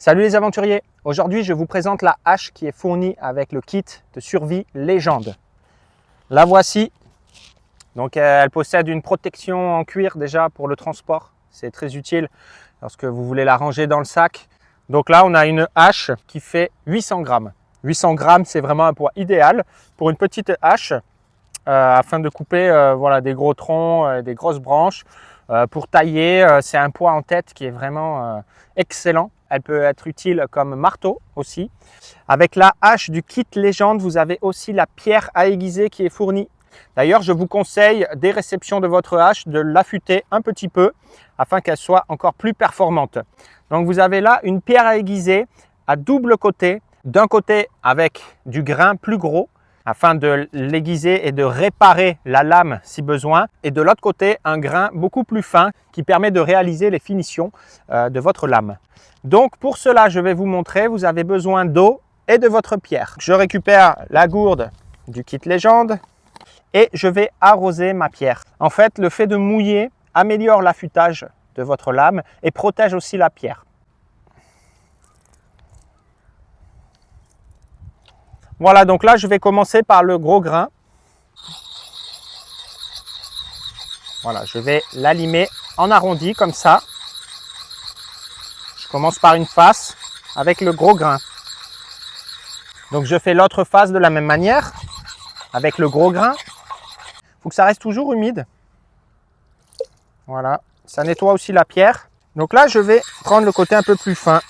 Salut les aventuriers! Aujourd'hui, je vous présente la hache qui est fournie avec le kit de survie Légende. La voici. Donc, elle possède une protection en cuir déjà pour le transport. C'est très utile lorsque vous voulez la ranger dans le sac. Donc là, on a une hache qui fait 800 grammes. 800 grammes, c'est vraiment un poids idéal pour une petite hache afin de couper voilà, des gros troncs, des grosses branches. Pour tailler, c'est un poids en tête qui est vraiment excellent. Elle peut être utile comme marteau aussi. Avec la hache du kit Légende, vous avez aussi la pierre à aiguiser qui est fournie. D'ailleurs, je vous conseille, dès réception de votre hache, de l'affûter un petit peu afin qu'elle soit encore plus performante. Donc, vous avez là une pierre à aiguiser à double côté. D'un côté avec du grain plus gros afin de l'aiguiser et de réparer la lame si besoin. Et de l'autre côté, un grain beaucoup plus fin qui permet de réaliser les finitions de votre lame. Donc pour cela, je vais vous montrer, vous avez besoin d'eau et de votre pierre. Je récupère la gourde du kit Légende et je vais arroser ma pierre. En fait, le fait de mouiller améliore l'affûtage de votre lame et protège aussi la pierre. Voilà, donc là, je vais commencer par le gros grain. Voilà, je vais l'alimer en arrondi comme ça. Je commence par une face avec le gros grain. Donc, je fais l'autre face de la même manière avec le gros grain. Il faut que ça reste toujours humide. Voilà, ça nettoie aussi la pierre. Donc là, je vais prendre le côté un peu plus fin.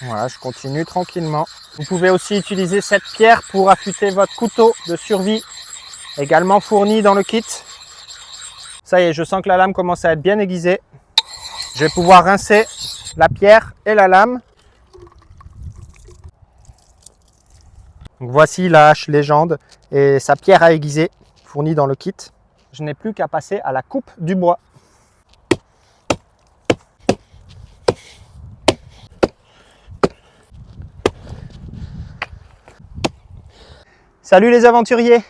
Voilà, je continue tranquillement. Vous pouvez aussi utiliser cette pierre pour affûter votre couteau de survie, également fourni dans le kit. Ça y est, je sens que la lame commence à être bien aiguisée. Je vais pouvoir rincer la pierre et la lame. Donc voici la hache Légende et sa pierre à aiguiser fournie dans le kit. Je n'ai plus qu'à passer à la coupe du bois. Salut les aventuriers!